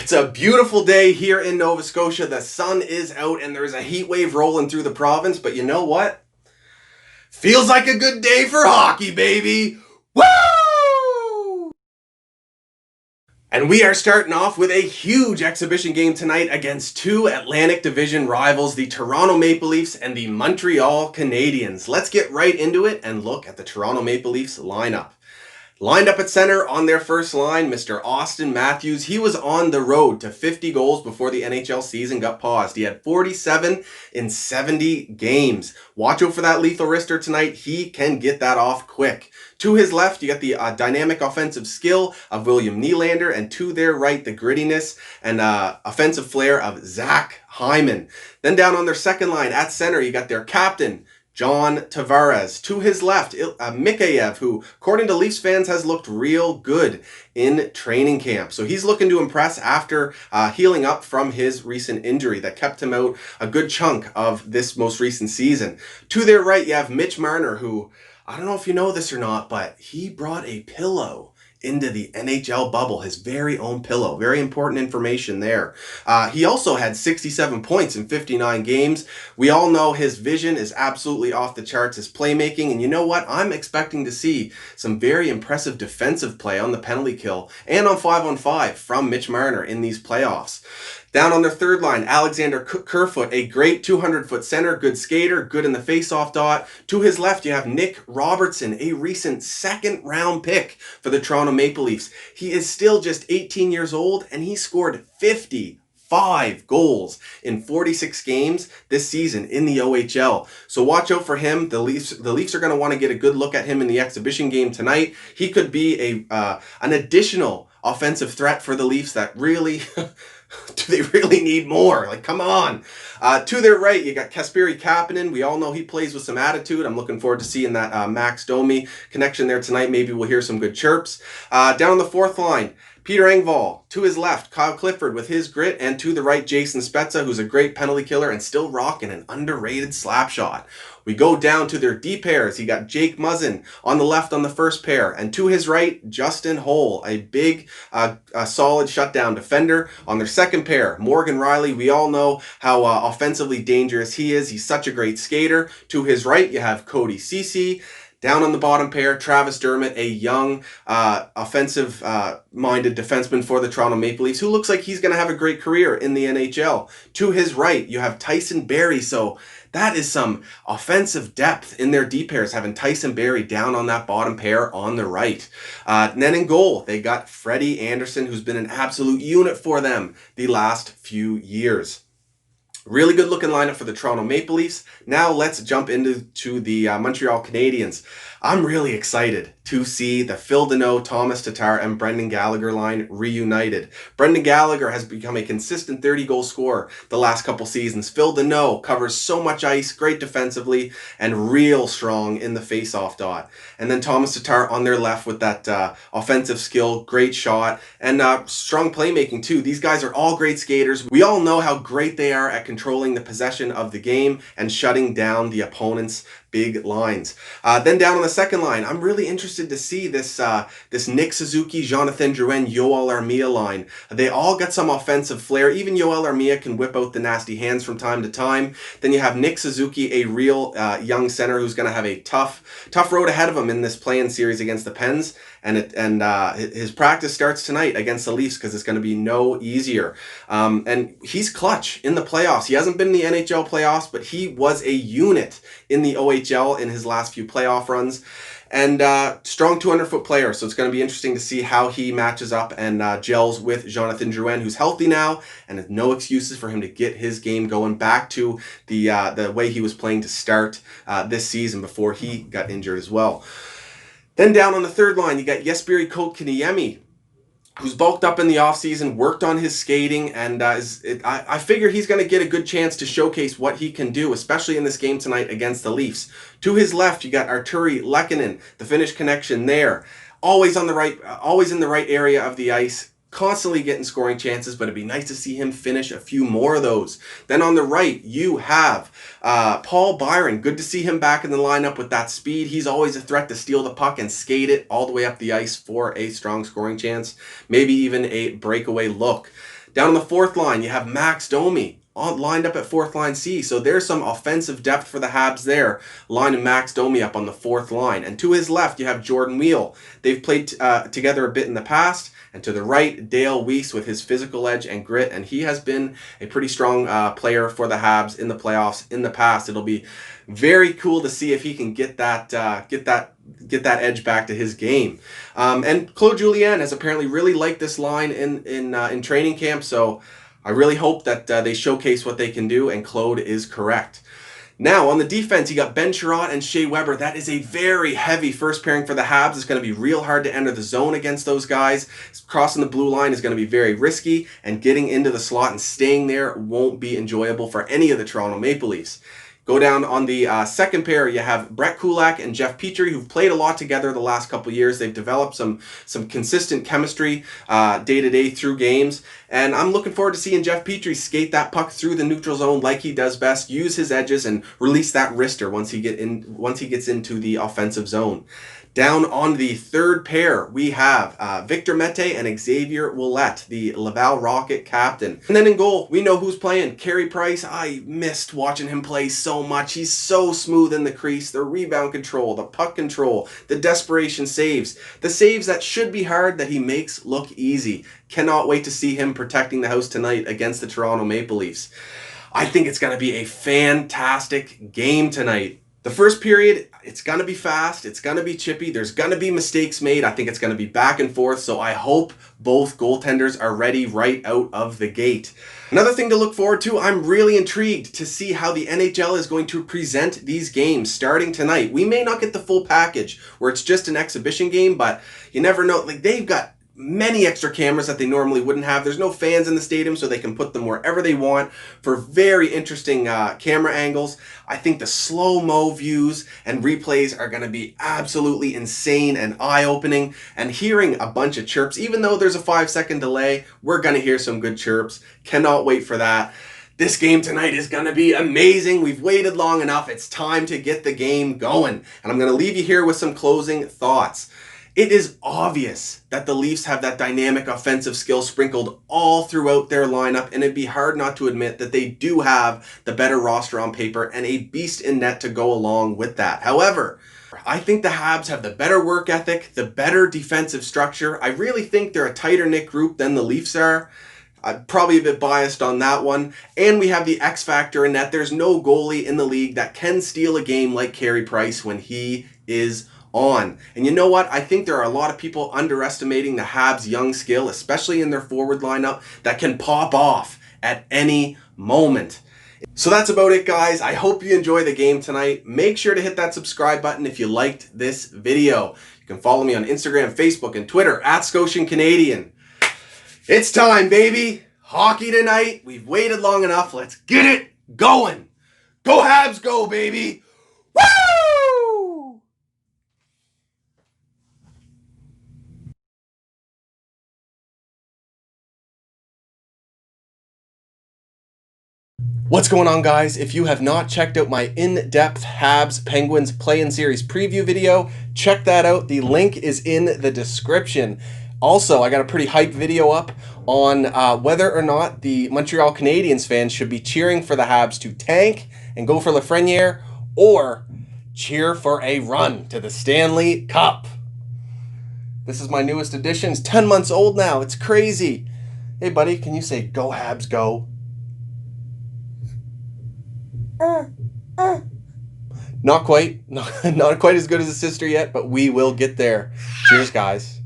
It's a beautiful day here in Nova Scotia. The sun is out and there's a heat wave rolling through the province, but you know what? Feels like a good day for hockey, baby! Woo! And we are starting off with a huge exhibition game tonight against two Atlantic Division rivals, the Toronto Maple Leafs and the Montreal Canadiens. Let's get right into it and look at the Toronto Maple Leafs lineup. Lined up at center on their first line, Mr. Austin Matthews. He was on the road to 50 goals before the NHL season got paused. He had 47 in 70 games. Watch out for that lethal wrister tonight. He can get that off quick. To his left, you got the dynamic offensive skill of William Nylander, and to their right, the grittiness and offensive flair of Zach Hyman. Then down on their second line at center, you got their captain, John Tavares. To his left, Mikheyev, who, according to Leafs fans, has looked real good in training camp. So he's looking to impress after healing up from his recent injury that kept him out a good chunk of this most recent season. To their right, you have Mitch Marner, who, I don't know if you know this or not, but he brought a pillow into the NHL bubble, his very own pillow. Very important information there. He also had 67 points in 59 games. We all know his vision is absolutely off the charts, his playmaking, and you know what? I'm expecting to see some very impressive defensive play on the penalty kill and on 5-on-5 from Mitch Marner in these playoffs. Down on their third line, Alexander Kerfoot, a great 200-foot center, good skater, good in the face-off dot. To his left, you have Nick Robertson, a recent second-round pick for the Toronto Maple Leafs. He is still just 18 years old, and he scored 55 goals in 46 games this season in the OHL. So watch out for him. The Leafs are going to want to get a good look at him in the exhibition game tonight. He could be an additional offensive threat for the Leafs that really... Do they really need more? Like, come on. To their right, you got Kasperi Kapanen. We all know he plays with some attitude. I'm looking forward to seeing that Max Domi connection there tonight. Maybe we'll hear some good chirps. Down on the fourth line, Peter Engvall. To his left, Kyle Clifford with his grit. And to the right, Jason Spezza, who's a great penalty killer and still rocking an underrated slap shot. We go down to their D pairs. You got Jake Muzzin on the left on the first pair. And to his right, Justin Holl, a big, solid shutdown defender. On their second pair, Morgan Reilly. We all know how offensively dangerous he is. He's such a great skater. To his right, you have Cody Ceci. Down on the bottom pair, Travis Dermott, a young, offensive-minded defenseman for the Toronto Maple Leafs, who looks like he's going to have a great career in the NHL. To his right, you have Tyson Barrie, so that is some offensive depth in their D pairs, having Tyson Barrie down on that bottom pair on the right. Then in goal, they got Freddie Anderson, who's been an absolute unit for them the last few years. Really good looking lineup for the Toronto Maple Leafs. Now let's jump into the Montreal Canadiens. I'm really excited to see the Phil Deneau, Thomas Tatar, and Brendan Gallagher line reunited. Brendan Gallagher has become a consistent 30-goal scorer the last couple seasons. Phil Deneau covers so much ice, great defensively, and real strong in the face-off dot. And then Thomas Tatar on their left with that offensive skill, great shot, and strong playmaking too. These guys are all great skaters. We all know how great they are at controlling the possession of the game and shutting down the opponent's big lines. Then down on the second line, I'm really interested to see this Nick Suzuki, Jonathan Drouin, Yoel Armia line. They all got some offensive flair. Even Yoel Armia can whip out the nasty hands from time to time. Then you have Nick Suzuki, a real young center who's going to have a tough road ahead of him in this play-in series against the Pens. And his practice starts tonight against the Leafs because it's going to be no easier. And he's clutch in the playoffs. He hasn't been in the NHL playoffs, but he was a unit in the OHL in his last few playoff runs. And strong 200-foot player, so it's going to be interesting to see how he matches up and gels with Jonathan Drouin, who's healthy now, and has no excuses for him to get his game going back to the way he was playing to start this season before he got injured as well. Then down on the third line, you got Jesperi Kotkaniemi, who's bulked up in the offseason, worked on his skating, and I figure he's going to get a good chance to showcase what he can do, especially in this game tonight against the Leafs. To his left, you got Arturi Lehkonen, the Finnish connection there. Always in the right area of the ice. Constantly getting scoring chances, but it'd be nice to see him finish a few more of those. Then on the right, you have Paul Byron. Good to see him back in the lineup with that speed. He's always a threat to steal the puck and skate it all the way up the ice for a strong scoring chance, maybe even a breakaway look. Down on the fourth line, you have Max Domi lined up at fourth line C. So there's some offensive depth for the Habs there, lining Max Domi up on the fourth line. And to his left, you have Jordan Wheel. They've played together a bit in the past. And to the right, Dale Weiss with his physical edge and grit. And he has been a pretty strong player for the Habs in the playoffs in the past. It'll be very cool to see if he can get that edge back to his game. And Claude Julien has apparently really liked this line in training camp. So I really hope that they showcase what they can do, and Claude is correct. Now, on the defense, you got Ben Chiarot and Shea Weber. That is a very heavy first pairing for the Habs. It's going to be real hard to enter the zone against those guys. Crossing the blue line is going to be very risky, and getting into the slot and staying there won't be enjoyable for any of the Toronto Maple Leafs. Go down on the second pair, you have Brett Kulak and Jeff Petry, who've played a lot together the last couple years. They've developed some consistent chemistry day-to-day through games. And I'm looking forward to seeing Jeff Petry skate that puck through the neutral zone like he does best, use his edges, and release that wrister once he gets into the offensive zone. Down on the third pair, we have Victor Mete and Xavier Ouellet, the Laval Rocket captain. And then in goal, we know who's playing. Carey Price. I missed watching him play so much. He's so smooth in the crease. The rebound control, the puck control, the desperation saves. The saves that should be hard that he makes look easy. Cannot wait to see him protecting the house tonight against the Toronto Maple Leafs. I think it's going to be a fantastic game tonight. The first period, it's going to be fast, it's going to be chippy, there's going to be mistakes made. I think it's going to be back and forth, so I hope both goaltenders are ready right out of the gate. Another thing to look forward to, I'm really intrigued to see how the NHL is going to present these games starting tonight. We may not get the full package where it's just an exhibition game, but you never know. Like, they've got many extra cameras that they normally wouldn't have. There's no fans in the stadium, so they can put them wherever they want for very interesting camera angles. I think the slow-mo views and replays are going to be absolutely insane and eye-opening. And hearing a bunch of chirps, even though there's a 5-second delay, we're going to hear some good chirps. Cannot wait for that. This game tonight is going to be amazing. We've waited long enough. It's time to get the game going. And I'm going to leave you here with some closing thoughts. It is obvious that the Leafs have that dynamic offensive skill sprinkled all throughout their lineup, and it'd be hard not to admit that they do have the better roster on paper and a beast in net to go along with that. However, I think the Habs have the better work ethic, the better defensive structure. I really think they're a tighter knit group than the Leafs are. I'm probably a bit biased on that one. And we have the X factor in that there's no goalie in the league that can steal a game like Carey Price when he is on. And you know what? I think there are a lot of people underestimating the Habs' young skill, especially in their forward lineup, that can pop off at any moment. So that's about it, guys. I hope you enjoy the game tonight. Make sure to hit that subscribe button if you liked this video. You can follow me on Instagram, Facebook, and Twitter at Scotian Canadian. It's time, baby. Hockey tonight. We've waited long enough. Let's get it going. Go Habs, go, baby. Woo! What's going on, guys? If you have not checked out my in-depth Habs Penguins play-in series preview video, check that out. The link is in the description. Also, I got a pretty hype video up on whether or not the Montreal Canadiens fans should be cheering for the Habs to tank and go for LAFRENIERE, or cheer for a run to the Stanley Cup. This is my newest edition. It's 10 months old now. It's crazy. Hey, buddy, can you say, go Habs, go? Not quite. Not quite as good as a sister yet, but we will get there. Cheers, guys.